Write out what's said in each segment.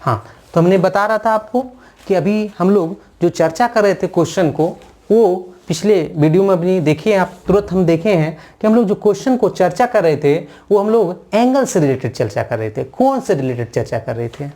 हाँ, तो हमने बता रहा था आपको कि अभी हम लोग जो चर्चा कर रहे थे क्वेश्चन को, वो पिछले वीडियो में अपनी देखिए आप, तुरंत हम देखे हैं कि हम लोग जो क्वेश्चन को चर्चा कर रहे थे वो हम लोग एंगल से रिलेटेड चर्चा कर रहे थे। कौन से रिलेटेड चर्चा कर रहे थे?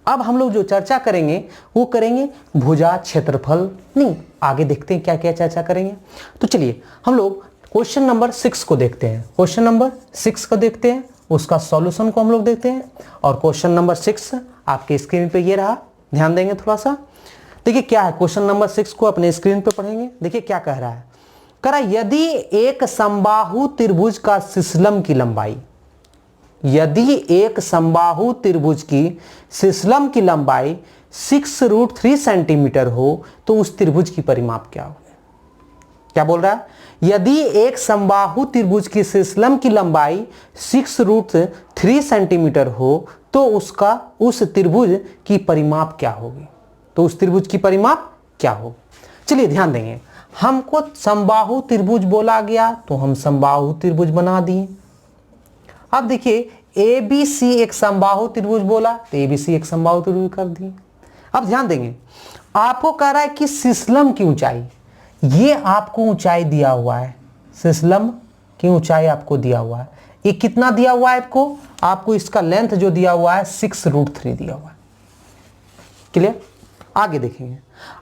अब हम लोग जो चर्चा करेंगे वो करेंगे भुजा क्षेत्रफल, नहीं आगे देखते हैं क्या क्या चर्चा करेंगे। तो चलिए हम लोग क्वेश्चन नंबर 6 को देखते हैं। क्वेश्चन नंबर 6 को देखते हैं, उसका सॉल्यूशन को हम लोग देखते हैं। और क्वेश्चन नंबर 6 आपके स्क्रीन पे ये रहा, ध्यान देंगे थोड़ा सा। देखिए क्या है, क्वेश्चन नंबर 6 को अपने स्क्रीन पे पढ़ेंगे। देखिए क्या कह रहा है, कह रहा यदि एक समबाहु त्रिभुज का सिस्लम की लंबाई, यदि एक समबाहु त्रिभुज की सिस्लम की लंबाई 6√3 सेंटीमीटर हो तो उस त्रिभुज की परिमाप क्या हो? क्या बोल रहा है? यदि एक समबाहु त्रिभुज की सिस्लम की लंबाई 6√3 सेंटीमीटर हो तो उस त्रिभुज की परिमाप क्या होगी? तो उस त्रिभुज की परिमाप क्या हो? चलिए ध्यान देंगे। हमको समबाहु त्रिभुज बोला गया तो हम समबाहु त्रिभुज बना दिए। अब देखिए ABC एक समबाहु त्रिभुज बोला तो ABC एक समबाहु त्रिभुज कर दिए। अब ध्यान देंगे, आपको कह रहा है कि सिस्लम की ऊंचाई, ये आपको ऊंचाई दिया हुआ है, सिस्लम की ऊंचाई आपको दिया हुआ है। ये कितना दिया हुआ है आपको? आपको इसका लेंथ जो दिया हुआ है 6√3 दिया हुआ है। क्लियर? आगे देखेंगे,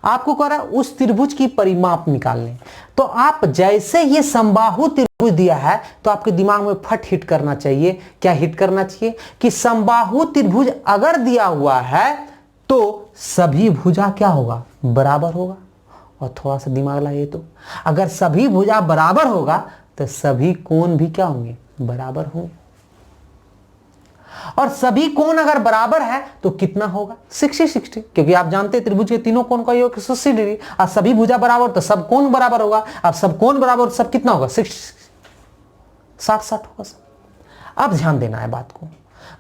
आपको कह रहा है उस त्रिभुज की परिमाप निकालने। तो आप जैसे ये समबाहु त्रिभुज दिया है तो आपके दिमाग में फट हिट करना चाहिए। क्या हिट करना चाहिए? कि समबाहु त्रिभुज अगर दिया हुआ है तो सभी भुजा क्या होगा? बराबर होगा। और थोड़ा सा दिमाग लगाइए, तो अगर सभी भुजा बराबर होगा तो सभी कोण भी क्या होंगे? बराबर होंगे। और सभी कोण अगर बराबर है तो कितना होगा? 60-60, क्योंकि आप जानते हैं त्रिभुज के तीनों कोण का योग 60 डिग्री। और सभी भुजा बराबर तो सब कोण बराबर होगा। अब सब कोण बराबर सब कितना होगा? 60-60 होगा सब। अब ध्यान देना है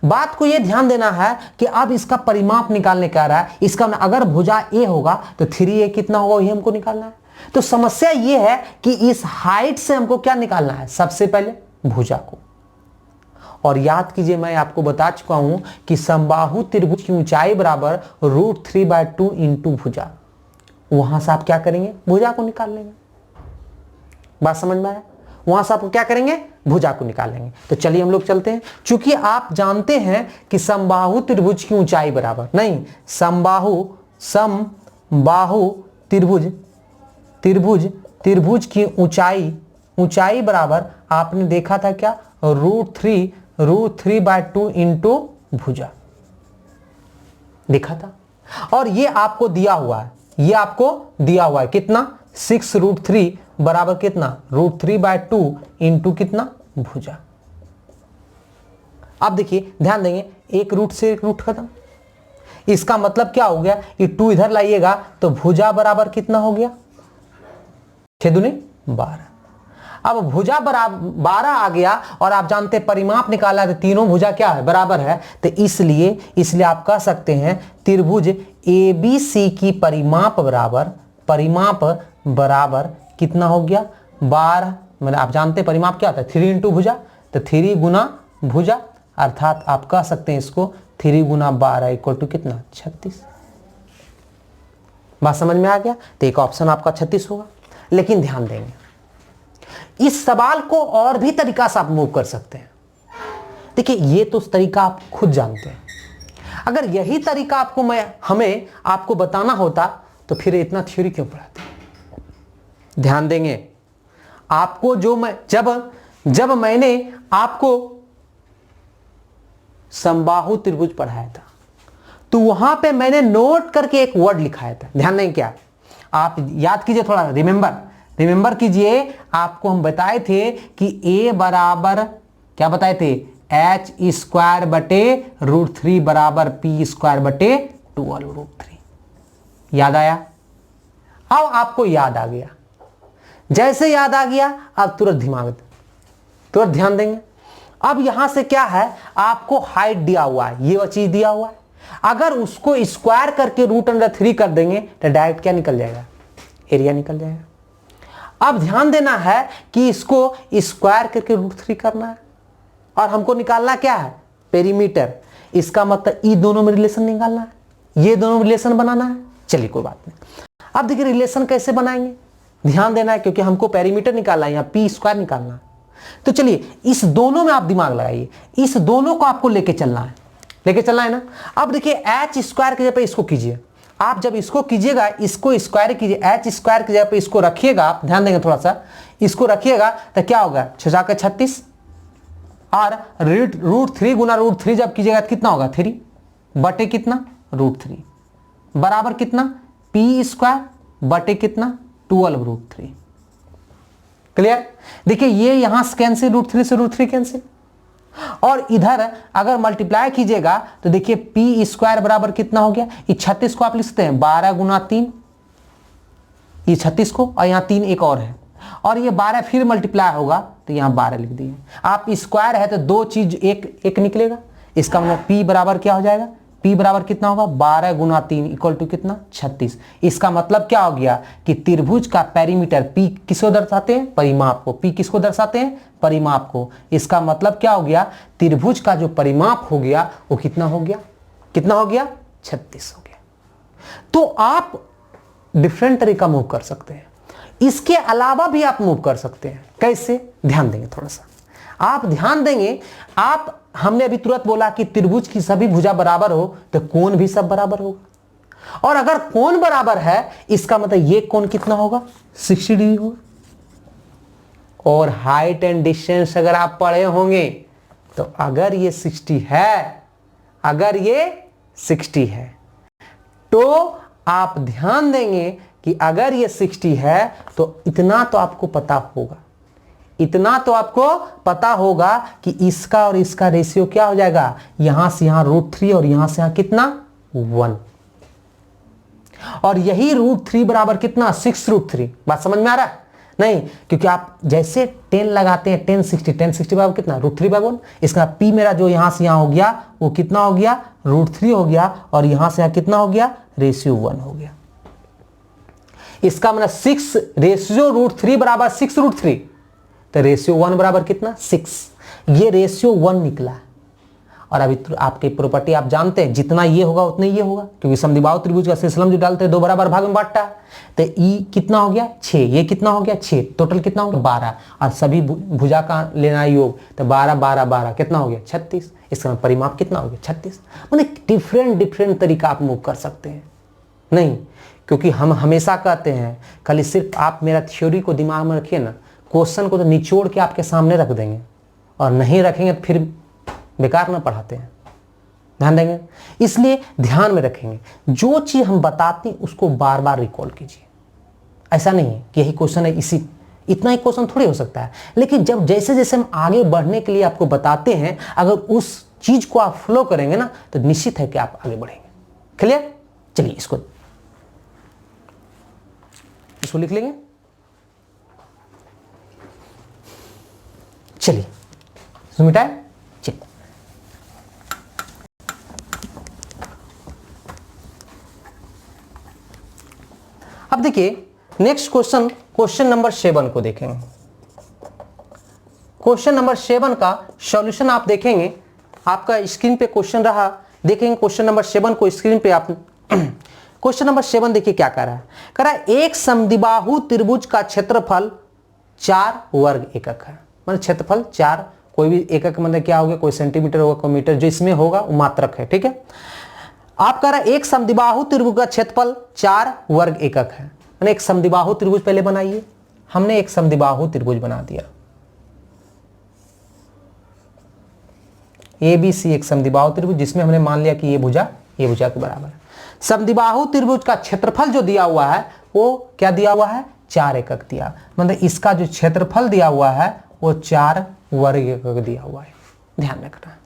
बात को ये ध्यान देना है कि अब इसका परिमाप निकालने का रहा है। इसका अगर भुजा A होगा तो 3A कितना होगा, ये हमको निकालना है। तो समस्या ये है कि इस हाइट से हमको क्या निकालना है? सबसे पहले भुजा को। और याद कीजिए, मैं आपको बता चुका हूं कि समबाहु त्रिभुज की ऊंचाई बराबर √3/2 इंटू भुजा। वहां से आप क्या करेंगे? भुजा को निकाल लेंगे। बात समझ में आया? वहां से आप क्या करेंगे? भुजा को निकाल लेंगे। तो चलिए हम लोग चलते हैं। चूंकि आप जानते हैं कि समबाहु त्रिभुज की ऊंचाई बराबर नहीं, समबाहु त्रिभुज की ऊंचाई बराबर आपने देखा था क्या? √3/2 इंटू भुजा देखा था। और ये आपको दिया हुआ है, कितना? 6√3 बराबर कितना? √3/2 इंटू कितना? भुजा। अब देखिए ध्यान देंगे, एक रूट से एक रूट खत्म। इसका मतलब क्या हो गया? ये 2 इधर लाइएगा तो भुजा बराबर कितना हो गया? 6 दूनी 12। अब भुजा बराबर 12 आ गया और आप जानते हैं परिमाप निकाला तो तीनों भुजा क्या है? बराबर है। तो इसलिए आप कह सकते हैं त्रिभुज ABC की परिमाप बराबर कितना हो गया? 12। मतलब आप जानते हैं परिमाप क्या होता है? 3 इंटू भुजा, तो 3 गुना भुजा, अर्थात आप कह सकते हैं इसको 3 गुना 12 इक्वल टू कितना? 36। बात समझ में आ गया? तो एक ऑप्शन आपका 36 होगा। लेकिन ध्यान देंगे, इस सवाल को और भी तरीका से आप मूव कर सकते हैं। देखिए ये तो तरीका आप खुद जानते हैं। अगर यही तरीका आपको बताना होता तो फिर इतना थ्योरी क्यों पढ़ाते? ध्यान देंगे, आपको जब मैंने आपको समबाहु त्रिभुज पढ़ाया था तो वहां पे मैंने नोट करके एक वर्ड लिखाया था। ध्यान देंगे, क्या आप याद कीजिए, थोड़ा रिमेंबर कीजिए। आपको हम बताए थे कि A बराबर क्या बताए थे? h² बटे √3 बराबर p² बटे 12√3। याद आया? अब आपको याद आ गया। जैसे याद आ गया अब तुरंत ध्यान देंगे। अब यहां से क्या है? आपको हाइट दिया हुआ है, ये चीज दिया हुआ है। अगर उसको स्क्वायर करके √3 कर देंगे तो डायरेक्ट क्या निकल जाएगा? एरिया निकल जाएगा। अब ध्यान देना है कि इसको स्क्वायर करके √3 करना है और हमको निकालना क्या है? पेरीमीटर। इसका मतलब ई दोनों में रिलेशन निकालना है, ये दोनों रिलेशन बनाना है। चलिए कोई बात नहीं। अब देखिए रिलेशन कैसे बनाएंगे, ध्यान देना है क्योंकि हमको पेरीमीटर निकालना है, यहाँ पी स्क्वायर निकालना है। तो चलिए इस दोनों में आप दिमाग लगाइए, इस दोनों को आपको लेके चलना है, लेके चलना है ना। अब देखिए एच स्क्वायर की जगह पे इसको कीजिए, आप जब इसको कीजिएगा इसको स्क्वायर कीजिए, एच स्क्वायर की जगह पे इसको रखिएगा, आप ध्यान देंगे थोड़ा सा, इसको रखिएगा तो क्या होगा 6 × 36 और √3 गुना √3 जब कीजिएगा तो कितना होगा 3 बटे कितना √3 बराबर कितना पी स्क्वायर बटे कितना 12√3। क्लियर। देखिए ये यहां से कैंसिल, √3 से √3 कैंसिल, और इधर अगर मल्टीप्लाई कीजिएगा तो देखिए पी स्क्वायर बराबर कितना हो गया, ये 36 को आप लिख सकते हैं 12 × 3, ये 36 को, और यहाँ 3 एक और है, और ये 12 फिर मल्टीप्लाई होगा तो यहाँ 12 लिख दिए। आप स्क्वायर है तो दो चीज एक निकलेगा, इसका मतलब p बराबर क्या हो जाएगा, p बराबर कितना होगा 12 × 3 इक्वल टू कितना 36। इसका मतलब क्या हो गया कि त्रिभुज का पेरीमीटर p किसको दर्शाते हैं, परिमाप को, p किसको दर्शाते हैं, परिमाप को। इसका मतलब क्या हो गया, त्रिभुज का जो परिमाप हो गया वो कितना हो गया, कितना हो गया 36 हो गया। तो आप डिफरेंट तरीका मूव कर सकते हैं, इसके अलावा भी आप मूव कर सकते हैं। कैसे, ध्यान देंगे थोड़ा सा, आप ध्यान देंगे। आप हमने अभी तुरंत बोला कि त्रिभुज की सभी भुजा बराबर हो तो कोण भी सब बराबर होगा, और अगर कोण बराबर है इसका मतलब ये कोण कितना होगा 60 डिग्री होगा। और हाइट एंड डिस्टेंस अगर आप पढ़े होंगे तो अगर ये 60 है, अगर ये 60 है तो आप ध्यान देंगे कि अगर ये 60 है तो इतना तो आपको पता होगा, इतना तो आपको पता होगा कि इसका और इसका रेशियो क्या हो जाएगा, यहां से यहां √3 और यहां से यहां कितना 1, और यही √3 बराबर कितना 6√3। बात समझ में आ रहा है नहीं, क्योंकि आप जैसे 10 लगाते हैं 10 60 बराबर कितना √3/1। इसका p मेरा जो यहां से यहां हो गया वो कितना हो गया √3 हो गया, और यहां से यहां कितना हो गया रेशियो 1 हो गया। इसका मतलब 6 रेशियो √3 बराबर 6√3, तो रेशियो 1 बराबर कितना 6, ये रेशियो 1 निकला। और अभी आपके प्रॉपर्टी आप जानते हैं जितना ये होगा उतना ये होगा, क्योंकि समद्विबाहु त्रिभुज का शेषलंब जो डालते हैं 2 बराबर भाग में बांटता है। तो ई कितना हो गया 6, ये कितना हो गया 6, टोटल कितना हो गया 12, और सभी भुजा का लेना योग तो 12 12 12 कितना हो गया 36। इसका परिमाप कितना हो गया 36। मतलब डिफरेंट तरीका आप मूव कर सकते हैं नहीं, क्योंकि हम हमेशा कहते हैं खाली सिर्फ आप मेरा थ्योरी को दिमाग में रखिए ना, क्वेश्चन को तो निचोड़ के आपके सामने रख देंगे, और नहीं रखेंगे तो फिर बेकार ना पढ़ाते हैं। ध्यान देंगे, इसलिए ध्यान में रखेंगे जो चीज हम बताते हैं उसको बार बार रिकॉल कीजिए। ऐसा नहीं है कि यही क्वेश्चन है, इसी इतना ही क्वेश्चन थोड़ी हो सकता है, लेकिन जब जैसे जैसे हम आगे बढ़ने के लिए आपको बताते हैं, अगर उस चीज को आप फॉलो करेंगे ना तो निश्चित है कि आप आगे बढ़ेंगे। क्लियर। चलिए इसको लिख लेंगे। चलिए मिटाए। चलिए अब देखिए नेक्स्ट क्वेश्चन नंबर 7 को देखेंगे। क्वेश्चन नंबर 7 का सॉल्यूशन आप देखेंगे, आपका स्क्रीन पे क्वेश्चन रहा, देखेंगे क्वेश्चन नंबर 7 को स्क्रीन पे आप। क्वेश्चन नंबर 7 देखिए क्या कह रहा है, कह रहा है एक समद्विबाहु त्रिभुज का क्षेत्रफल 4 वर्ग एकक है। मतलब क्षेत्रफल 4, कोई भी एकक मतलब क्या होगा, कोई सेंटीमीटर होगा कोई मीटर, जो इसमें होगा वो मात्रक है। ठीक है, आप कह रहा है एक समद्विबाहु त्रिभुज का क्षेत्रफल 4 वर्ग एकक है। मैंने एक समद्विबाहु त्रिभुज पहले बनाइए, हमने एक समद्विबाहु त्रिभुज बना दिया ABC, एक समद्विबाहु त्रिभुज जिसमें हमने मान लिया कि ये भुजा के बराबर है। समद्विबाहु त्रिभुज का क्षेत्रफल जो दिया हुआ है वो क्या दिया हुआ है 4 एकक दिया, मतलब इसका जो क्षेत्रफल दिया हुआ है वो 4 वर्ग एकक दिया हुआ है। ध्यान रखना,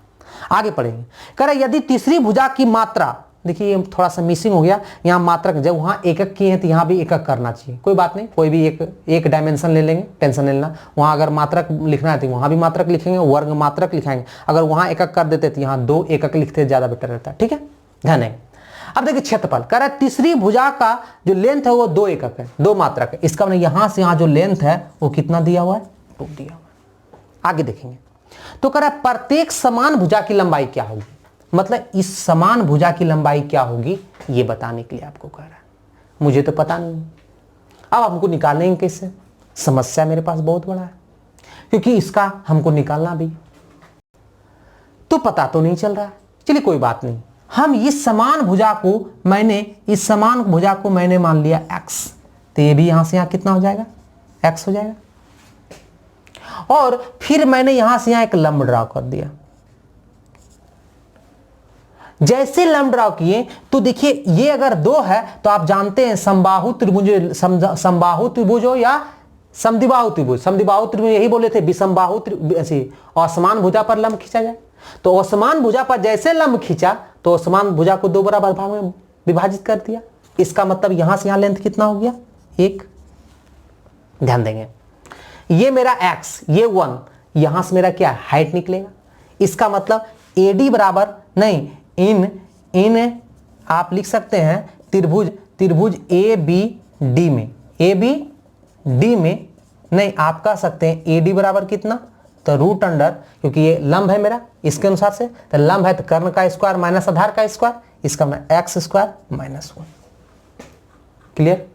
आगे पढ़ेंगे। कह रहा यदि तीसरी भुजा की मात्रा, देखिए ये थोड़ा सा मिसिंग हो गया, यहाँ मात्रक जब वहाँ एकक किए हैं तो यहाँ भी एकक करना चाहिए, कोई बात नहीं, कोई भी एक डायमेंशन ले लेंगे, टेंशन लेना। वहाँ अगर मात्रक लिखना है तो वहाँ भी मात्रक लिखेंगे, वर्ग मात्रक लिखाएंगे। अगर वहाँ एकक कर देते तो यहाँ 2 एकक लिखते ज़्यादा बेटर रहता है। ठीक है, ध्यान है। अब देखिए क्षेत्रफल कह रहा है तीसरी भुजा का जो लेंथ है वो 2 एकक है, 2 मात्रक है। इसका मतलब यहाँ से यहाँ जो लेंथ है वो कितना दिया हुआ है 2 दिया हुआ है। आगे देखेंगे तो कह रहा है प्रत्येक समान भुजा की लंबाई क्या होगी, मतलब इस समान भुजा की लंबाई क्या होगी ये बताने के लिए आपको कह रहा है। मुझे तो पता नहीं, अब हमको निकालेंगे कैसे, समस्या मेरे पास बहुत बड़ा है, क्योंकि इसका हमको निकालना भी तो पता तो नहीं चल रहा है। चलिए कोई बात नहीं, हम इस समान भुजा को मैंने मान लिया x, तो ये भी यहां से यहां कितना हो जाएगा, x हो जाएगा। और फिर मैंने यहां से यहां एक लंब ड्रा कर दिया। जैसे लंब ड्रा किए तो देखिए ये अगर 2 है तो आप जानते हैं समबाहु त्रिभुज हो या समद्विबाहु त्रिभुज, समद्विबाहु त्रिभुज यही बोले थे, विषमबाहु ऐसे असमान भुजा पर लंब खींचा जाए। तो असमान भुजा पर जैसे लंब खींचा तो असमान भुजा को 2 बराबर भाग में विभाजित कर दिया। इसका मतलब यहां से यहां लेंथ कितना हो गया, 1। ध्यान देंगे ये मेरा x, ये 1, यहां से मेरा क्या हाइट निकलेगा। इसका मतलब AD बराबर नहीं, इन आप लिख सकते हैं त्रिभुज ABD में नहीं, आप कह सकते हैं AD बराबर कितना, तो रूट अंडर, क्योंकि ये लंब है मेरा इसके अनुसार से, तो लंब है तो कर्ण का स्क्वायर माइनस आधार का स्क्वायर, इसका मैं x स्क्वायर माइनस 1। क्लियर।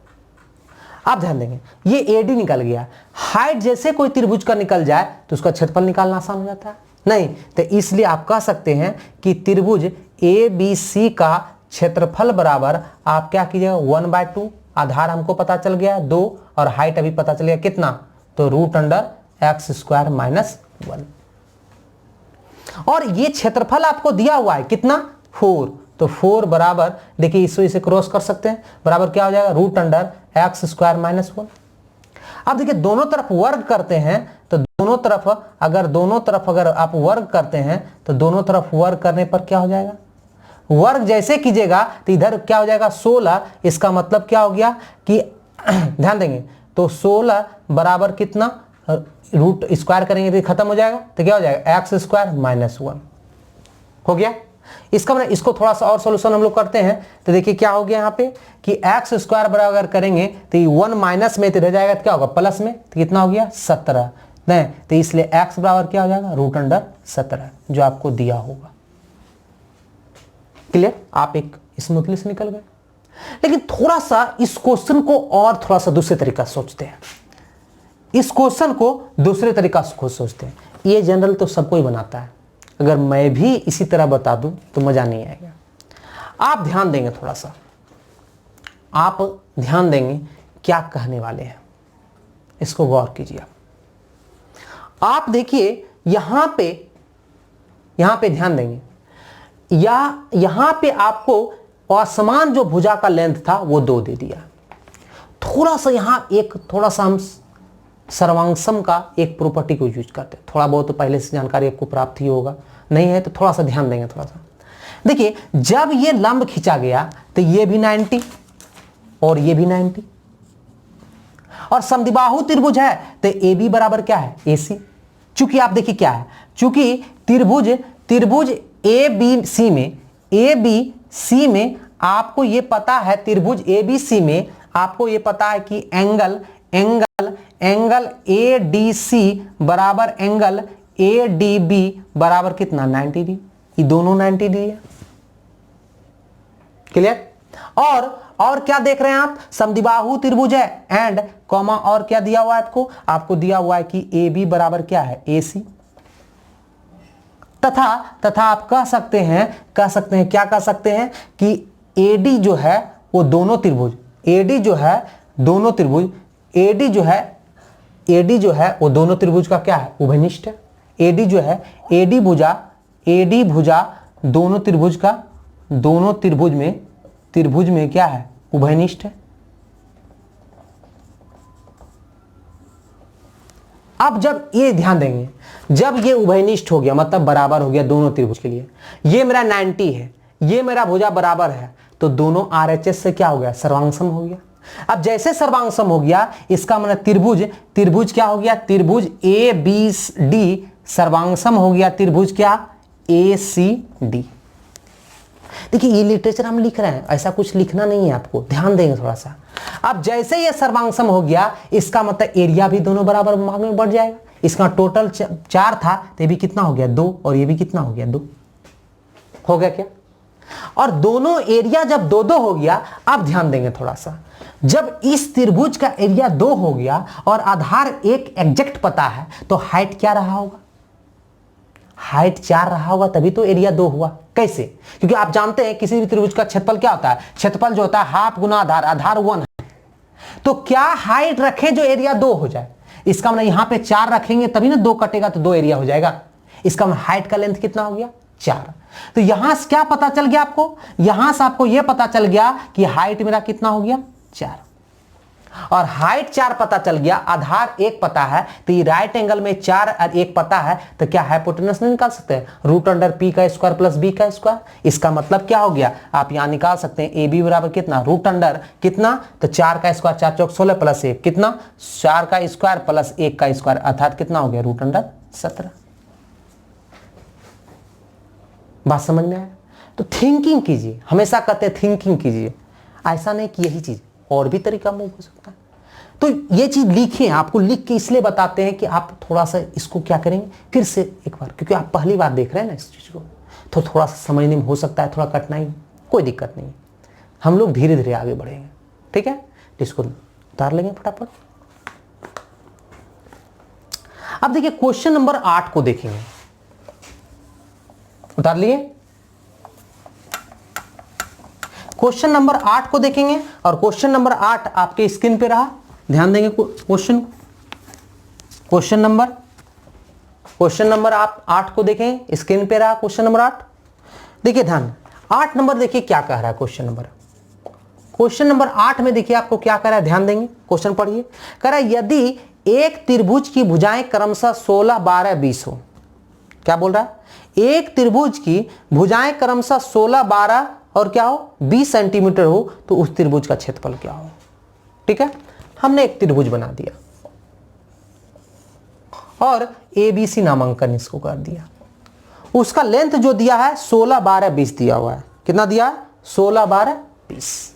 आप ध्यान देंगे ये AD निकल गया। हाइट जैसे कोई त्रिभुज का निकल जाए तो उसका क्षेत्रफल निकालना आसान हो जाता है, नहीं तो इसलिए आप कह सकते हैं कि त्रिभुज ABC का क्षेत्रफल बराबर आप क्या कीजिएगा 1/2, आधार हमको पता चल गया 2 और हाइट अभी पता चल गया कितना, तो root under x square minus 1। और ये क्षेत्रफल आपको दिया हुआ है कितना, 4, तो 4 बराबर देखिए इसे क्रॉस कर सकते हैं, बराबर क्या हो जाएगा root under x square minus 1। अब देखिए दोनों तरफ वर्ग करते हैं तो दोनों तरफ अगर आप वर्ग करते हैं तो दोनों तरफ वर्ग करने पर क्या हो जाएगा, वर्ग जैसे कीजिएगा तो इधर क्या हो जाएगा 16, इसका मतलब क्या हो गया कि ध्यान देंगे तो 16 बराबर कितना, रूट स्क्वायर करेंगे तो खत्म हो जाएगा, तो क्या हो जाएगा x स्क्वायर माइनस 1 हो गया। इसका मतलब इसको थोड़ा सा और सॉल्यूशन हम लोग करते हैं तो देखिए क्या हो गया यहाँ पे कि x स्क्वायर बराबर करेंगे तो 1 माइनस में तो रह जाएगा तो क्या होगा प्लस में, तो कितना हो गया 17, नहीं तो इसलिए x बराबर क्या हो जाएगा रूट अंडर 17 जो आपको दिया होगा। क्लियर, आप एक स्मूथली से निकल गए। लेकिन थोड़ा सा इस क्वेश्चन को और थोड़ा सा दूसरे तरीका से सोचते हैं, इस क्वेश्चन को दूसरे तरीका से सोचते हैं। ये जनरल तो सबको ही बनाता है, अगर मैं भी इसी तरह बता दूं तो मजा नहीं आएगा। आप ध्यान देंगे, थोड़ा सा आप ध्यान देंगे क्या कहने वाले हैं, इसको गौर कीजिए। आप देखिए यहां पे ध्यान देंगे, या यहां पे आपको असमान जो भुजा का लेंथ था वो 2 दे दिया। थोड़ा सा यहां थोड़ा सा हम सर्वांगसम का एक प्रॉपर्टी को यूज करते हैं, थोड़ा बहुत तो पहले से जानकारी आपको प्राप्त ही होगा, नहीं है तो थोड़ा सा ध्यान देंगे। थोड़ा सा देखिए जब ये लंब खींचा गया तो ये भी 90 और ये भी 90, और समद्विबाहु त्रिभुज है तो AB बराबर क्या है AC। चूंकि आप देखिए क्या है, चूंकि त्रिभुज ABC में आपको ये पता है, त्रिभुज ABC में आपको ये पता है कि एंगल ADC बराबर एंगल ADB बराबर कितना 90 डिग्री, ये दोनों 90 डिग्री है। क्लियर। और क्या देख रहे हैं आप, समद्विबाहु त्रिभुज है एंड कॉमा और क्या दिया हुआ है आपको दिया हुआ है कि AB बराबर क्या है AC। तथा आप कह सकते हैं क्या कह सकते हैं कि AD जो है वो दोनों त्रिभुज, AD जो है वो दोनों त्रिभुज का क्या है उभयनिष्ठ है। AD जो है AD भुजा दोनों त्रिभुज में क्या है उभयनिष्ठ है। अब जब ये ध्यान देंगे, जब ये उभयनिष्ठ हो गया मतलब बराबर हो गया दोनों त्रिभुज के लिए, ये मेरा 90 है, ये मेरा भुजा बराबर है, तो दोनों RHS से क्या हो गया सर्वांगसम हो गया। अब जैसे सर्वांगसम हो गया इसका मतलब त्रिभुज क्या हो गया, त्रिभुज ABD सर्वांगसम हो गया त्रिभुज क्या ACD। देखिए ये लिटरेचर हम लिख रहे हैं, ऐसा कुछ लिखना नहीं है आपको, ध्यान देंगे थोड़ा सा। अब जैसे ये सर्वांगसम हो गया इसका मतलब एरिया भी दोनों बराबर भाग में बढ़ जाएगा। इसका टोटल 4 था तो ये भी कितना हो गया 2 और ये भी कितना हो गया 2। हो गया क्या? और दोनों एरिया जब 2-2 हो गया, अब ध्यान देंगे थोड़ा सा, जब इस त्रिभुज का एरिया 2 हो गया और आधार एक एग्जैक्ट पता है, तो हाइट क्या रहा होगा? हाइट 4 रहा होगा, तभी तो एरिया 2 हुआ। कैसे? क्योंकि आप जानते हैं किसी भी त्रिभुज का क्षेत्रफल क्या होता है? क्षेत्रफल जो होता है हाफ गुना आधार, आधार 1 है। तो क्या हाइट रखें जो एरिया 2 हो जाए? इसका मतलब यहां पे 4 रखेंगे तभी ना 2 कटेगा तो 2 एरिया हो जाएगा। इसका मतलब हाइट का लेंथ कितना हो गया? 4। तो यहां से क्या पता चल गया आपको? यहां से आपको यह पता चल गया कि हाइट मेरा कितना हो गया? 4। और हाइट 4 पता चल गया, आधार 1 पता है, तो ये राइट एंगल में 4 और 1 पता है, तो क्या हाइपोटेनस नहीं निकाल सकते हैं? रूट अंडर पी का स्क्वायर प्लस बी का स्क्वायर। इसका मतलब क्या हो गया? आप यहां निकाल सकते हैं ए बी बराबर कितना? रूट अंडर कितना? तो 4 का स्क्वायर 4 चौक 16 प्लस 1 कितना? 4 का स्क्वायर प्लस 1 का स्क्वायर, अर्थात कितना हो गया? Root under 17। बात समझ में आया? तो थिंकिंग कीजिए, हमेशा कहते हैं थिंकिंग कीजिए, ऐसा नहीं कि यही चीज, और भी तरीका मूव हो सकता है। तो ये चीज लिखिए, आपको लिख के इसलिए बताते हैं कि आप थोड़ा सा इसको क्या करेंगे फिर से एक बार, क्योंकि आप पहली बार देख रहे हैं ना इस चीज को, तो थोड़ा सा समझने में हो सकता है थोड़ा कठिनाई, कोई दिक्कत नहीं, हम लोग धीरे धीरे आगे बढ़ेंगे। ठीक है, इसको उतार लेंगे फटाफट। अब देखिए क्वेश्चन नंबर 8 को देखेंगे, उतार लिए। क्वेश्चन नंबर 8 को देखेंगे, और क्वेश्चन नंबर 8 आपके स्क्रीन पे रहा, ध्यान देंगे क्वेश्चन नंबर आप 8 को देखें, स्क्रीन पे रहा क्वेश्चन नंबर 8। देखिए ध्यान, 8 नंबर देखिए क्या कह रहा है क्वेश्चन नंबर 8 में देखिए आपको क्या कह रहा है, ध्यान देंगे, क्वेश्चन पढ़िए। कह रहा है यदि एक त्रिभुज की भुजाएं क्रमशः 16, 12, 20 हो। क्या बोल रहा है? एक त्रिभुज की भुजाएं क्रमशः 16, 12 और क्या हो 20 सेंटीमीटर हो, तो उस त्रिभुज का क्षेत्रफल क्या हो। ठीक है, हमने एक त्रिभुज बना दिया और ABC नामांकन इसको कर दिया। उसका लेंथ जो दिया है 16, 12, 20 दिया हुआ है। कितना दिया है? 16, 12, 20।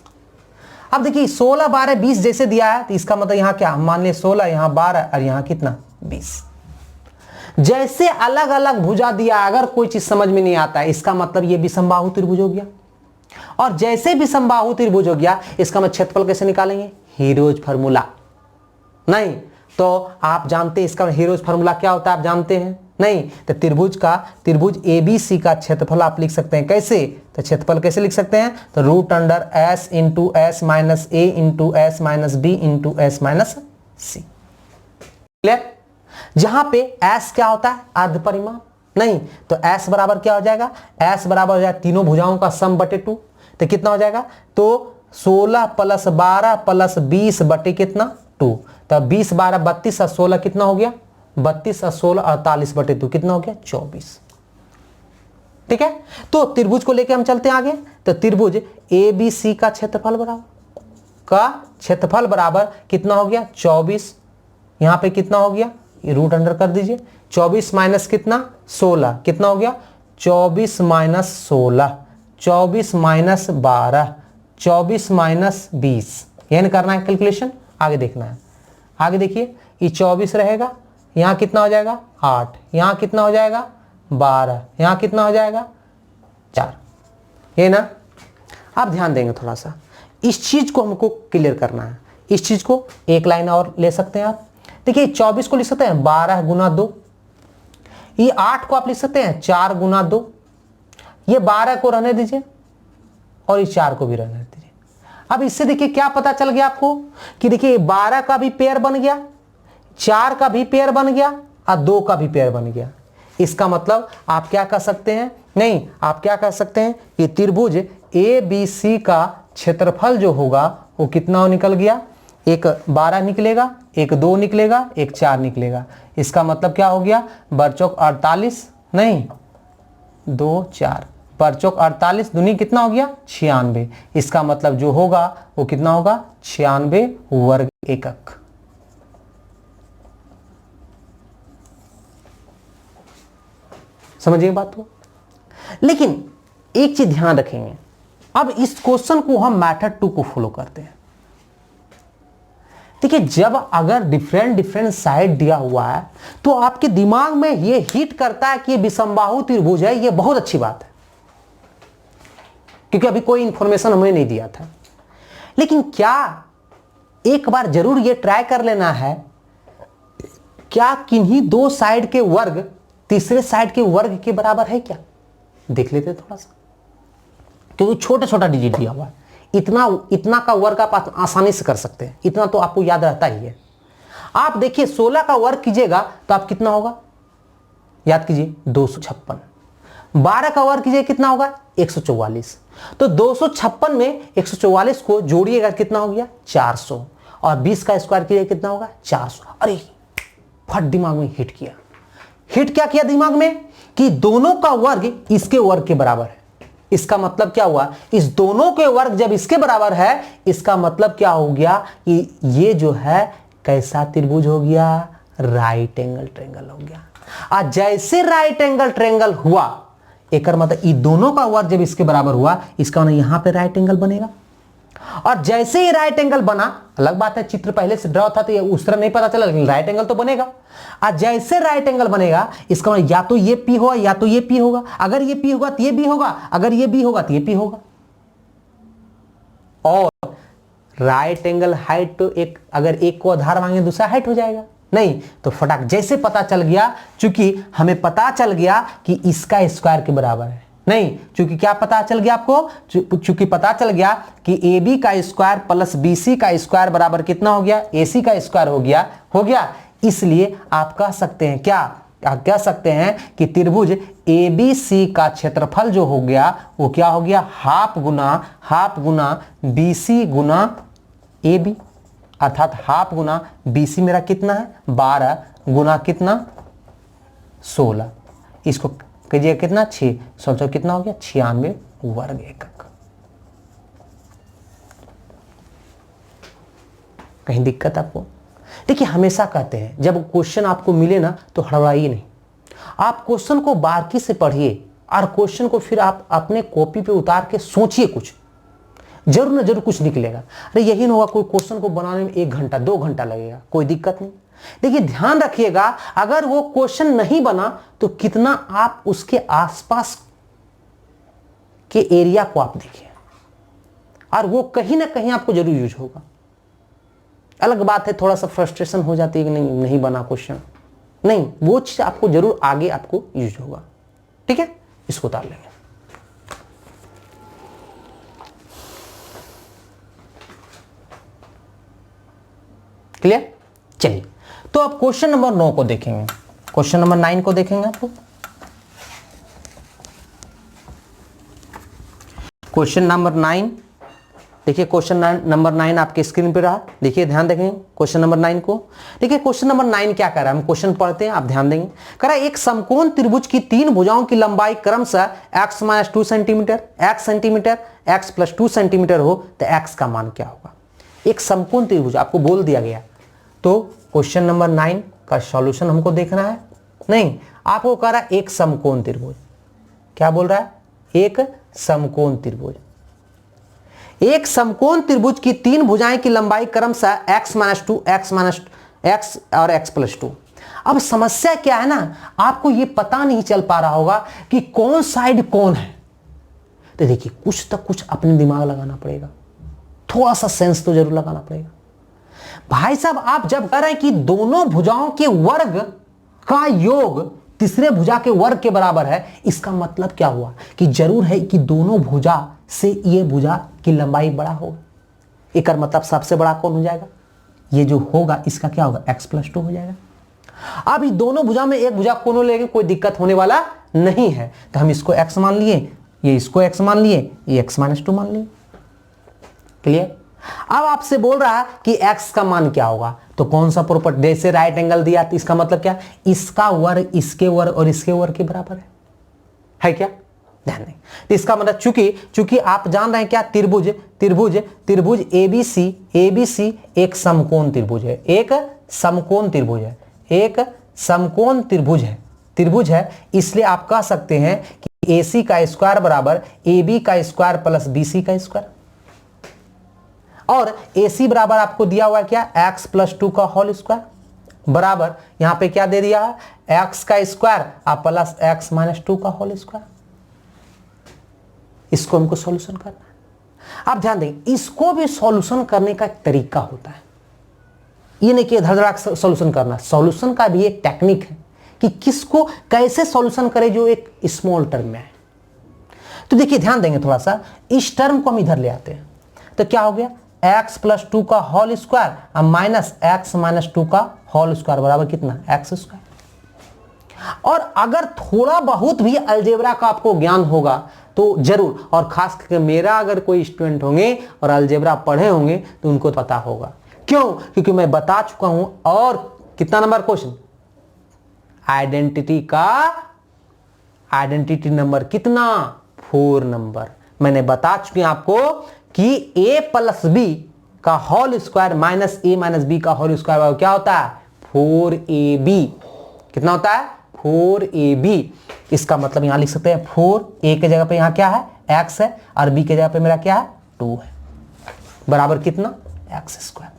अब देखिए 16, 12, 20 जैसे दिया है, तो इसका मतलब यहां क्या, मान लिया 16, यहां 12 और यहां कितना 20। जैसे अलग अलग भुजा दिया, अगर कोई चीज समझ में नहीं आता है, इसका मतलब ये विषमबाहु त्रिभुज हो गया। और जैसे विषमबाहु त्रिभुज हो गया, इसका मतलब क्षेत्रफल कैसे निकालेंगे? Heroes formula. नहीं तो आप जानते हैं इसका हीरोज फार्मूला क्या होता है, आप जानते हैं? नहीं तो त्रिभुज ABC का क्षेत्रफल आप लिख सकते हैं कैसे? तो क्षेत्रफल कैसे लिख सकते हैं? तो root under S into S minus A into S minus B into S minus C। Clear? जहां पे S क्या होता है? अर्ध परिमाण। नहीं तो S बराबर क्या हो जाएगा? S बराबर हो जाएगा तीनों भुजाओं का सम बटे 2। तो कितना हो जाएगा? तो 16 प्लस 12 प्लस 20 बटे कितना 2। तब 20 12 32 और 16 कितना हो गया? 32 और 16 48 बटे 2 कितना हो गया? 24। ठीक है, तो त्रिभुज को लेके हम चलते हैं आगे। तो त्रिभुज ABC का क्षेत्रफल बराबर कितना हो गया? 24। यहां पे कितना हो गया? ये रूट अंडर कर दीजिए। 24 माइनस कितना 16 कितना हो गया? 24 माइनस 16, 24 माइनस 12, 24 माइनस 20। यह करना है कैलकुलेशन, आगे देखना है। आगे देखिए ये 24 रहेगा, यहां कितना हो जाएगा 8, यहां कितना हो जाएगा 12, यहां कितना हो जाएगा 4। ये ना, आप ध्यान देंगे थोड़ा सा, इस चीज को हमको क्लियर करना है। इस चीज को एक लाइन और ले सकते हैं आप। देखिए 24 को लिख सकते हैं 12 गुना 2, ये 8 को आप लिख सकते हैं 4 गुना 2, ये 12 को रहने दीजिए और इस 4 को भी रहने दीजिए। अब इससे देखिए क्या पता चल गया आपको कि देखिए 12 का भी पेयर बन गया, 4 का भी पेयर बन गया और 2 का भी पेयर बन गया। इसका मतलब आप क्या कर सकते हैं? नहीं, आप क्या कर सकते हैं कि त्रिभुज ABC का क्षेत्रफल जो होगा वो कितना निकल गया? एक 12 निकलेगा, एक 2 निकलेगा, एक 4 निकलेगा। इसका मतलब क्या हो गया? बरचौक 48, नहीं 2 4, बरचौक 48 दूनी कितना हो गया? 96। इसका मतलब जो होगा वो कितना होगा? 96 वर्ग एकक। समझिए बात को। लेकिन एक चीज ध्यान रखेंगे, अब इस क्वेश्चन को हम मेथड 2 को फॉलो करते हैं। देखिए जब अगर डिफरेंट साइड दिया हुआ है तो आपके दिमाग में ये हिट करता है कि ये विषमबाहु त्रिभुज है, ये बहुत अच्छी बात है। क्योंकि अभी कोई इंफॉर्मेशन हमें नहीं दिया था। लेकिन क्या एक बार जरूर ये ट्राई कर लेना है, क्या किन्हीं दो साइड के वर्ग तीसरे साइड के वर्ग के बराबर है क्या? देख लेते थोड़ा सा, क्योंकि छोटा छोटा डिजिट दिया हुआ है, इतना का वर्ग आप आसानी से कर सकते हैं, इतना तो आपको याद रहता ही है। आप देखिए 16 का वर्ग कीजिएगा तो आप कितना होगा, याद कीजिए 256। 12 का वर्ग कीजिए कितना होगा 144। तो 256 में 144 को जोड़िएगा कितना हो गया 400, और 20 का स्क्वायर कीजिए कितना होगा 400। अरे फट दिमाग में हिट किया। हिट क्या किया दिमाग में कि दोनों का वर्ग इसके वर्ग के बराबर है। इसका मतलब क्या हुआ, इस दोनों के वर्ग जब इसके बराबर है, इसका मतलब क्या हो गया कि ये जो है कैसा त्रिभुज हो गया, राइट एंगल ट्रायंगल हो गया। आज जैसे राइट एंगल ट्रायंगल हुआ, एक मतलब ये दोनों का वर्ग जब इसके बराबर हुआ, इसका मतलब यहां पे राइट एंगल बनेगा। और जैसे ये राइट एंगल बना, अलग बात है चित्र पहले से ड्रॉ था तो ये उस तरह नहीं पता चला, लेकिन राइट एंगल तो बनेगा। आज जैसे राइट एंगल बनेगा, इसका मतलब या तो ये पी होगा या तो ये पी होगा। अगर ये पी होगा तो ये बी होगा, अगर ये बी होगा तो ये पी होगा। और राइट एंगल हाइट तो एक, अगर एक को आधार मांगे दूसरा हाइट हो जाएगा, नहीं तो फटाक जैसे पता चल गया, चूंकि हमें पता चल गया कि इसका स्क्वायर के बराबर है। नहीं, चूंकि क्या पता चल गया आपको, चूंकि पता चल गया कि ए बी का स्क्वायर प्लस बी सी का स्क्वायर बराबर कितना हो गया, ए सी का स्क्वायर हो गया। इसलिए आप कह सकते हैं क्या, आप कह सकते हैं कि त्रिभुज ए बी सी का क्षेत्रफल जो हो गया वो क्या हो गया, हाफ गुना बी सी गुना ए बी, अर्थात हाफ गुना बी सी मेरा कितना है 12 गुना कितना 16, इसको कीजिए कितना 6, सोचो कितना हो गया 96 वर्ग एकक। कहीं दिक्कत आपको? देखिए हमेशा कहते हैं जब क्वेश्चन आपको मिले ना तो हड़बड़ाइए नहीं, आप क्वेश्चन को बारीकी से पढ़िए और क्वेश्चन को फिर आप अपने कॉपी पे उतार के सोचिए, कुछ जरूर ना जरूर कुछ निकलेगा। अरे यही ना होगा कोई क्वेश्चन को बनाने में 1 घंटा 2 घंटा लगेगा, कोई दिक्कत नहीं। देखिए ध्यान रखिएगा, अगर वो क्वेश्चन नहीं बना तो कितना आप उसके आसपास के एरिया को आप देखिए, और वो कहीं ना कहीं आपको जरूर यूज होगा। अलग बात है थोड़ा सा फ्रस्ट्रेशन हो जाती है कि नहीं बना क्वेश्चन, नहीं वो चीज आपको जरूर आगे आपको यूज होगा। ठीक है, इसको उतार लेंगे। क्लियर? चलिए तो अब क्वेश्चन नंबर 9 को देखेंगे, क्वेश्चन नंबर 9 को देखेंगे आपको। क्वेश्चन नंबर 9 देखिए, क्वेश्चन नंबर 9 आपके स्क्रीन पे रहा, देखिए ध्यान देखेंगे क्वेश्चन नंबर 9 को। देखिए क्वेश्चन नंबर 9 क्या कर रहा है, हम क्वेश्चन पढ़ते हैं, आप ध्यान देंगे। कह रहा है एक समकोण त्रिभुज की 3 भुजाओं की लंबाई क्रमशः x - 2 centimetre, x centimetre, x + 2 centimetre हो तो x का मान क्या होगा। एक समकोण त्रिभुज आपको बोल दिया गया, तो क्वेश्चन नंबर 9 का सॉल्यूशन हमको देखना है। नहीं, आपको कह रहा है एक समकोण त्रिभुज, क्या बोल रहा है, एक समकोण त्रिभुज। एक समकोण त्रिभुज की 3 भुजाएं की लंबाई क्रमशः x - 2, x और x + 2। अब समस्या क्या है ना, आपको यह पता नहीं चल पा रहा होगा कि कौन साइड कौन है। तो देखिए कुछ तो कुछ अपने दिमाग लगाना पड़ेगा, थोड़ा सा सेंस तो जरूर लगाना पड़ेगा। भाई साहब आप जब कह रहे हैं कि दोनों भुजाओं के वर्ग का योग तीसरे भुजा के वर्ग के बराबर है, इसका मतलब क्या हुआ कि जरूर है कि दोनों भुजा से ये भुजा की लंबाई बड़ा होगा। एक मतलब सबसे बड़ा कौन हो जाएगा, ये जो होगा इसका क्या होगा x + 2 हो जाएगा। अब ये दोनों भुजा में एक भुजा कोनो लेंगे, कोई दिक्कत होने वाला नहीं है, तो हम इसको x मान लिए, ये इसको x मान लिए, ये x - 2 मान लिए। क्लियर? अब आपसे बोल रहा है कि x का मान क्या होगा, तो कौन सा प्रॉपर्टी, जैसे राइट एंगल दिया तो इसका मतलब क्या, इसका वर्ग इसके वर्ग और इसके वर्ग के बराबर है क्या, ध्यान नहीं। तो इसका मतलब चूंकि आप जान रहे हैं क्या, त्रिभुज ABC एक समकोण त्रिभुज है, एक समकोण त्रिभुज है, इसलिए आप कह सकते हैं कि AC का स्क्वायर बराबर AB का स्क्वायर प्लस BC का स्क्वायर, और AC बराबर आपको दिया हुआ है क्या, x + 2 का होल स्क्वायर बराबर, यहां पे क्या दे दिया है, x का स्क्वायर प्लस x - 2 का होल स्क्वायर। इसको हमको सॉल्यूशन करना है। आप ध्यान दें, इसको भी सॉल्यूशन करने का एक तरीका होता है। ये नहीं कि धड़धड़ाक सॉल्यूशन करना, सॉल्यूशन का भी एक टेक्निक है कि किसको कैसे सॉल्यूशन करें जो एक स्मॉल टर्म में है। तो देखिए ध्यान देंगे थोड़ा सा, इस टर्म को हम इधर ले आते हैं तो क्या हो गया, x + 2 का होल स्क्वायर और माइनस x - 2 का होल स्क्वायर बराबर कितना, x स्क्वायर। और अगर थोड़ा बहुत भी अलजेब्रा का आपको ज्ञान होगा तो जरूर, और खास करके मेरा अगर कोई स्टूडेंट होंगे और अलजेब्रा पढ़े होंगे तो उनको पता होगा। क्यों? क्योंकि मैं बता चुका हूं। और कितना नंबर क्वेश्चन, आइडेंटिटी नंबर कितना, 4 नंबर। मैंने बता चुकी हूं आपको कि a + b का whole square minus a - b का होल स्क्वायर क्या होता है, 4ab। कितना होता है, 4ab। इसका मतलब यहां लिख सकते हैं 4, a के जगह पे यहां क्या है, x है, और b के जगह पे मेरा क्या है, 2 है, बराबर कितना, x स्क्वायर।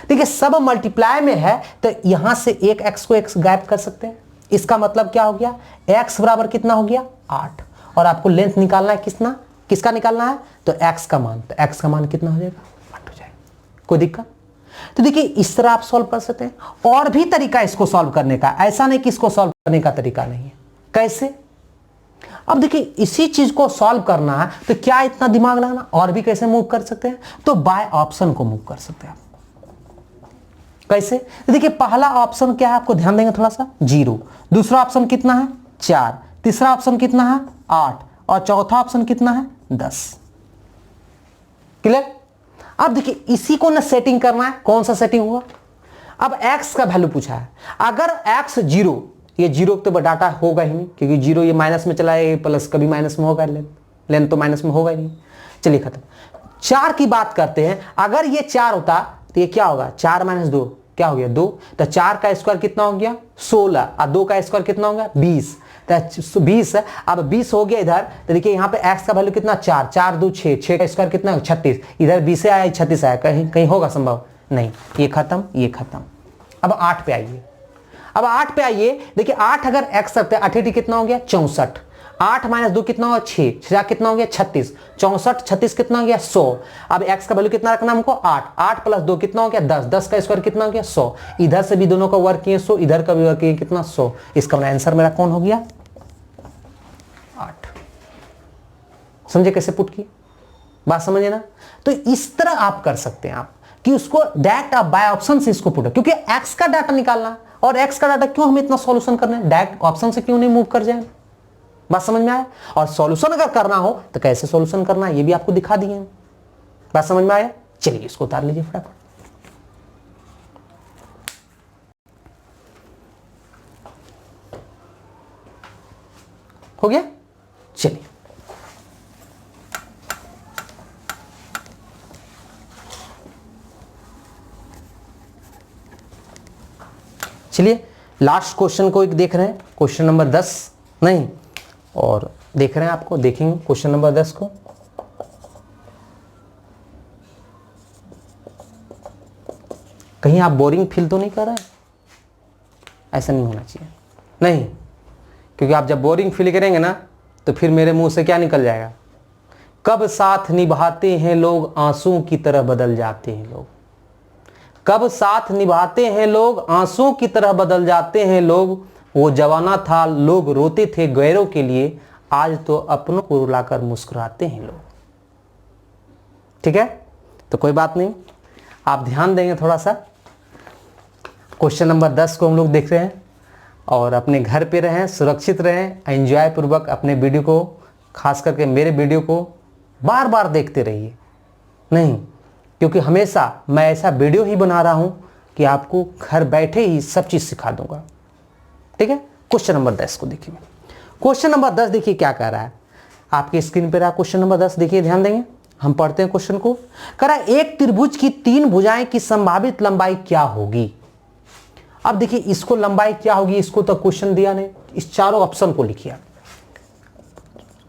देखिए सब मल्टीप्लाई में है तो यहां से एक x को x गायब कर सकते हैं। इसका मतलब क्या हो गया, x बराबर कितना हो गया, 8। और आपको लेंथ निकालना है, किसका निकालना है, तो x का मान। तो x का मान कितना हो जाएगा, 8 हो जाएगा। कोई दिक्कत? तो देखिए इस तरह आप सॉल्व कर सकते हैं। और भी तरीका इसको सॉल्व करने का, ऐसा नहीं कि इसको सॉल्व करने का तरीका नहीं है। कैसे? अब देखिए इसी चीज को सॉल्व करना है तो क्या इतना दिमाग लगाना, और भी कैसे मूव कर सकते हैं, तो बाय ऑप्शन को मूव कर सकते हैं आप। कैसे? तो देखिए पहला ऑप्शन क्या है, आपको ध्यान देंगे थोड़ा सा, 0। दूसरा ऑप्शन कितना है, 4। तीसरा ऑप्शन कितना है, 8। और चौथा ऑप्शन कितना है, 10। क्लियर? अब देखिए इसी को ना सेटिंग करना है। कौन सा सेटिंग हुआ, अब x का वैल्यू पूछा है। अगर x 0, ये 0 तो डाटा होगा ही नहीं, क्योंकि 0 ये माइनस में चला है, प्लस कभी माइनस में होगा, लेंथ तो माइनस में होगा ही नहीं। चलिए खत्म। 4 की बात करते हैं। अगर ये 4 होता तो ये क्या होगा, 4 - 2 क्या हो गया, 2। तो 4 का स्क्वायर कितना हो गया, 16। और 2 का स्क्वायर कितना हो गया, 20। तो 20 है। अब 20 हो गया इधर, तो देखिए यहाँ पे x का वैल्यू कितना, 4। 4 2 6, 6 का स्क्वायर कितना, 36। इधर 20 से आया, 36 आया, कहीं होगा संभव नहीं। ये खत्म, ये खत्म। अब 8 पे आइए। अब 8 पे आइए, देखिए 8 अगर x रखते हैं, 8 कितना हो गया, 64। 8 - 2 कितना होगा, 6। 6 कितना हो गया, 36। 64 36 कितना हो गया, 100। अब x का वैल्यू कितना रखना हमको, 8। 8 + 2 कितना हो गया, 10। 10 का स्क्वायर कितना हो गया, 100। इधर से भी दोनों का वर्क किए 100, इधर का भी वर्क किए कितना, 100। इसका आंसर मेरा कौन हो गया, 8। समझे कैसे पुट की बात, समझे ना? तो इस तरह आप कर सकते हैं आप कि उसको डायरेक्ट आप बाय ऑप्शन से इसको पुट, क्योंकि x का डाटा निकालना है। और x का डाटा क्यों हमें इतना सॉल्यूशन करना है, डायरेक्ट ऑप्शन से क्यों नहीं मूव कर जाए। बात समझ में आया? और सॉल्यूशन अगर करना हो तो कैसे सॉल्यूशन करना है ये भी आपको दिखा दिए। बात समझ में आया? चलिए इसको उतार लीजिए फटाफट। हो गया? चलिए चलिए लास्ट क्वेश्चन को एक देख रहे हैं, क्वेश्चन नंबर 10 नहीं, और देख रहे हैं, आपको देखेंगे क्वेश्चन नंबर 10 को। कहीं आप बोरिंग फील तो नहीं कर रहे हैं? ऐसा नहीं होना चाहिए, नहीं, क्योंकि आप जब बोरिंग फील करेंगे ना तो फिर मेरे मुंह से क्या निकल जाएगा, कब साथ निभाते हैं लोग आंसू की तरह बदल जाते हैं लोग। कब साथ निभाते हैं लोग आंसू की तरह बदल जाते हैं लोग। वो जवाना था लोग रोते थे गैरों के लिए, आज तो अपनों को रुलाकर मुस्कुराते हैं लोग। ठीक है, तो कोई बात नहीं, आप ध्यान देंगे थोड़ा सा। क्वेश्चन नंबर 10 को हम लोग देख रहे हैं, और अपने घर पे रहें, सुरक्षित रहें, एंजॉय पूर्वक अपने वीडियो को, खास करके मेरे वीडियो को बार बार देखते रहिए। नहीं, क्योंकि हमेशा मैं ऐसा वीडियो ही बना रहा हूं कि आपको घर बैठे ही सब चीज़ सिखा दूंगा। ठीक है, क्वेश्चन नंबर 10 को देखिए। क्वेश्चन नंबर 10 देखिए क्या कह रहा है, आपकी स्क्रीन पर रहा क्वेश्चन नंबर 10, देखिए ध्यान देंगे, हम पढ़ते हैं क्वेश्चन को। कह रहा है एक त्रिभुज की 3 भुजाएं की संभावित लंबाई क्या होगी। अब देखिए इसको लंबाई क्या होगी, इसको तो क्वेश्चन दिया नहीं, इस चारों ऑप्शन को लिखिए।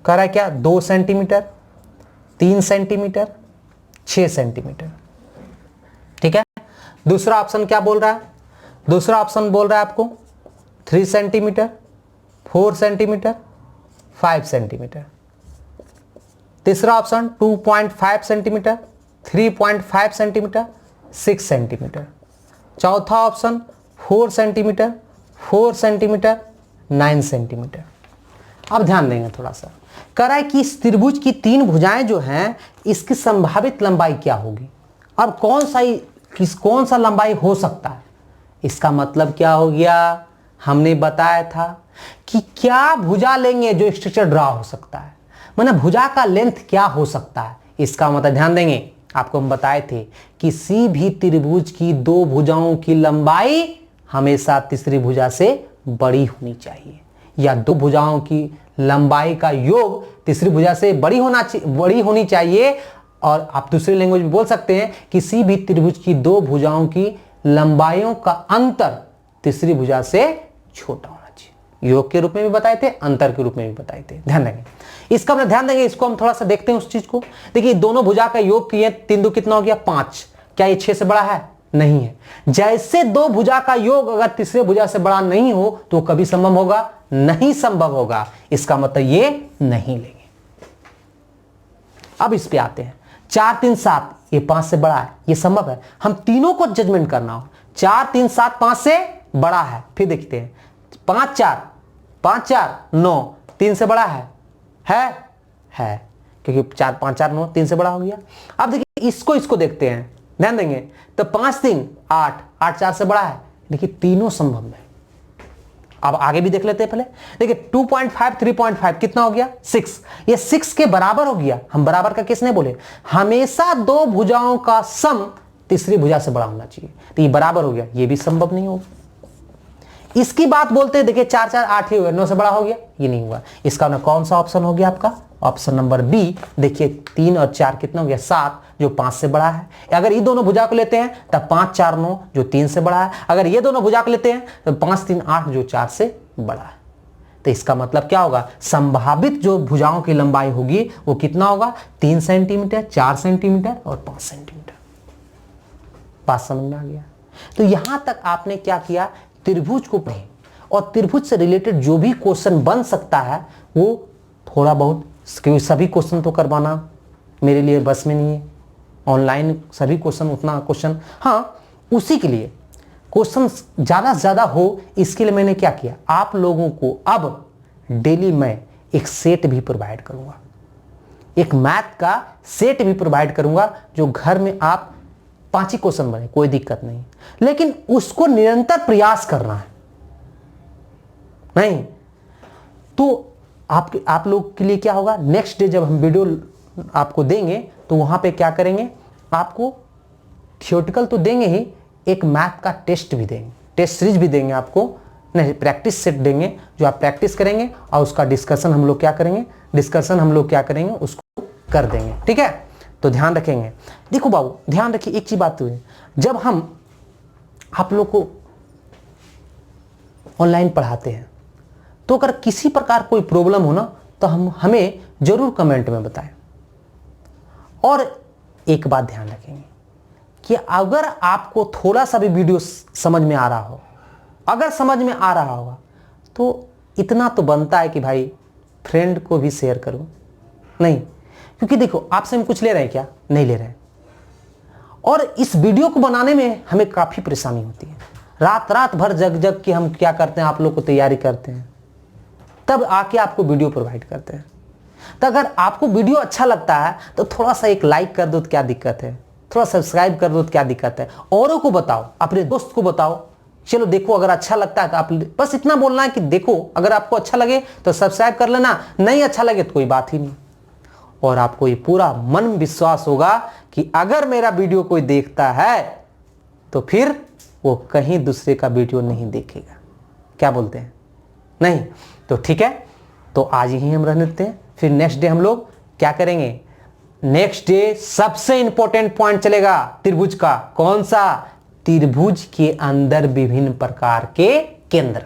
कह रहा है क्या, 2 सेंटीमीटर, 3 सेंटीमीटर, 6 सेंटीमीटर। ठीक है, दूसरा ऑप्शन क्या बोल रहा है, दूसरा ऑप्शन बोल रहा है आपको 3 सेंटीमीटर, 4 सेंटीमीटर, 5 सेंटीमीटर। तीसरा ऑप्शन 2.5 सेंटीमीटर, 3.5 सेंटीमीटर, 6 सेंटीमीटर। चौथा ऑप्शन 4 सेंटीमीटर, 4 सेंटीमीटर, 9 सेंटीमीटर। अब ध्यान देंगे थोड़ा सा, कह रहा है कि इस त्रिभुज की 3 भुजाएं जो हैं इसकी संभावित लंबाई क्या होगी। अब कौन सा लंबाई हो सकता है, इसका मतलब क्या हो गया, हमने बताया था कि क्या भुजा लेंगे जो स्ट्रक्चर ड्रा हो सकता है, माने भुजा का लेंथ क्या हो सकता है। इसका मतलब ध्यान देंगे, आपको हम बताए थे किसी भी त्रिभुज की 2 भुजाओं की लंबाई हमेशा तीसरी भुजा से बड़ी होनी चाहिए, या 2 भुजाओं की लंबाई का योग तीसरी भुजा से बड़ी होनी चाहिए। और आप दूसरी लैंग्वेज में बोल सकते हैं किसी भी त्रिभुज की 2 भुजाओं की लंबाइयों का अंतर तीसरी भुजा से छोटा होना चाहिए। योग के रूप में भी बताए थे, अंतर के रूप में भी बताए थे, ध्यान देंगे इसका। अपना ध्यान देंगे, इसको हम थोड़ा सा देखते हैं उस चीज को। देखिए दोनों भुजा का योग किए, 3 2 कितना हो गया 5, क्या ये 6 से बड़ा है, नहीं है। जैसे 2 भुजा का योग अगर तीसरे भुजा से बड़ा नहीं हो तो कभी संभव होगा, नहीं संभव होगा। इसका मतलब ये नहीं लेंगे। अब इस पे आते हैं, 4 3 7 ये 5 से बड़ा है, ये संभव है। हम तीनों को जजमेंट करना हो, 4 3 7 5 से बड़ा है। फिर देखते हैं 5 4 9 3 से बड़ा है क्योंकि 4 5 4 9 3 से बड़ा हो गया। अब देखिए इसको देखते हैं, ध्यान देंगे तो 5 3 8 8 4 से बड़ा है। देखिए तीनों संभव है। अब आगे भी देख लेते हैं पहले। देखिए 2.5 3.5 कितना हो गया 6, ये 6 के बराबर हो गया। हम बराबर का किसने बोले, हमेशा 2 भुजाओं का सम तीसरी भुजा से बड़ा होना चाहिए, तो ये बराबर हो गया, ये भी संभव नहीं होगा। इसकी बात बोलते हैं, देखिए 4 4 8 ही हुआ, 9 से बड़ा हो गया, ये नहीं हुआ। इसका ना कौन सा ऑप्शन हो गया आपका, ऑप्शन नंबर बी। देखिए 3 और 4 कितना हो गया 7, जो 5 से बड़ा है। अगर ये दोनों भुजा को लेते हैं तब 5 4 9 जो 3 से बड़ा है। अगर ये दोनों भुजा को लेते हैं तो 5 3 8 जो 4 से बड़ा है। तो इसका मतलब क्या होगा, संभावित जो भुजाओं की लंबाई होगी वो कितना होगा, 3 सेंटीमीटर, 4 सेंटीमीटर और 5 सेंटीमीटर। बात समझ में आ गया। तो यहां तक आपने क्या किया, त्रिभुज को पढ़े, और त्रिभुज से रिलेटेड जो भी क्वेश्चन बन सकता है वो थोड़ा बहुत, क्योंकि सभी क्वेश्चन तो करवाना मेरे लिए बस में नहीं है, ऑनलाइन सभी क्वेश्चन उतना क्वेश्चन, हाँ उसी के लिए क्वेश्चन ज़्यादा से ज़्यादा हो, इसके लिए मैंने क्या किया, आप लोगों को अब डेली मैं एक सेट भी प्रोवाइड करूँगा, एक मैथ का सेट भी प्रोवाइड करूँगा, जो घर में आप 5 ही क्वेश्चन बने, कोई दिक्कत नहीं, लेकिन उसको निरंतर प्रयास करना है। नहीं तो आप लोग के लिए क्या होगा, नेक्स्ट डे जब हम वीडियो आपको देंगे तो वहां पे क्या करेंगे, आपको थियोरेटिकल तो देंगे ही, एक मैथ का टेस्ट भी देंगे, टेस्ट सीरीज भी देंगे आपको, नहीं प्रैक्टिस सेट देंगे जो आप प्रैक्टिस करेंगे, और उसका डिस्कशन हम लोग क्या करेंगे, उसको कर देंगे। ठीक है, तो ध्यान रखेंगे। देखो बाबू ध्यान रखिए, एक चीज बात हुई, जब हम आप लोग को ऑनलाइन पढ़ाते हैं तो अगर किसी प्रकार कोई प्रॉब्लम हो ना तो हमें जरूर कमेंट में बताएं। और एक बात ध्यान रखेंगे कि अगर आपको थोड़ा सा भी वीडियो समझ में आ रहा हो, अगर समझ में आ रहा होगा तो इतना तो बनता है कि भाई फ्रेंड को भी शेयर करो। नहीं, क्योंकि देखो आपसे हम कुछ ले रहे हैं क्या, नहीं ले रहे हैं, और इस वीडियो को बनाने में हमें काफ़ी परेशानी होती है। रात भर जग के हम क्या करते हैं, आप लोग को तैयारी करते हैं, तब आके आपको वीडियो प्रोवाइड करते हैं। तो अगर आपको वीडियो अच्छा लगता है तो थोड़ा सा एक लाइक कर दो तो क्या दिक्कत है, थोड़ा सब्सक्राइब कर दो तो क्या दिक्कत है, औरों को बताओ, अपने दोस्त को बताओ, चलो देखो अगर अच्छा लगता है तो आप बस इतना बोलना है कि देखो अगर आपको अच्छा लगे तो सब्सक्राइब कर लेना, नहीं अच्छा लगे तो कोई बात ही नहीं। और आपको ये पूरा मन विश्वास होगा कि अगर मेरा वीडियो कोई देखता है तो फिर वो कहीं दूसरे का वीडियो नहीं देखेगा। क्या बोलते हैं, नहीं तो ठीक है, तो आज ही हम रहने देते हैं, फिर नेक्स्ट डे हम लोग क्या करेंगे, नेक्स्ट डे सबसे इंपॉर्टेंट पॉइंट चलेगा त्रिभुज का। कौन सा, त्रिभुज के अंदर विभिन्न प्रकार के केंद्र,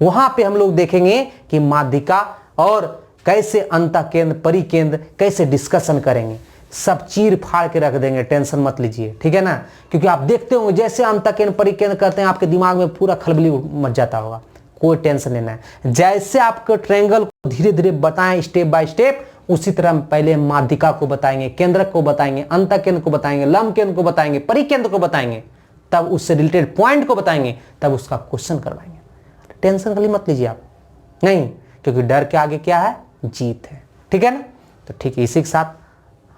वहां पे हम लोग देखेंगे कि माध्यिका और कैसे अंतः केंद्र, परिकेंद्र कैसे डिस्कशन करेंगे, सब चीर फाड़ के रख देंगे, टेंशन मत लीजिए, ठीक है ना। क्योंकि आप देखते होंगे जैसे अंतः केंद्र परिकेंद्र करते हैं आपके दिमाग में पूरा खलबली मच जाता होगा, कोई टेंशन लेना है। जैसे आपको ट्रायंगल को धीरे धीरे बताएं स्टेप बाय स्टेप, उसी तरह हम पहले माध्यिका को बताएंगे, केंद्रक को बताएंगे, अंतः केंद्र को बताएंगे, लंब केंद्र को बताएंगे, परिकेंद्र को बताएंगे, तब उससे रिलेटेड पॉइंट को बताएंगे, तब उसका क्वेश्चन करवाएंगे। टेंशन खाली मत लीजिए आप, नहीं, क्योंकि डर के आगे क्या है, जीत है। ठीक है ना? तो ठीक है, इसी के साथ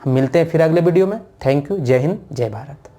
हम मिलते हैं फिर अगले वीडियो में। थैंक यू, जय हिंद, जय भारत।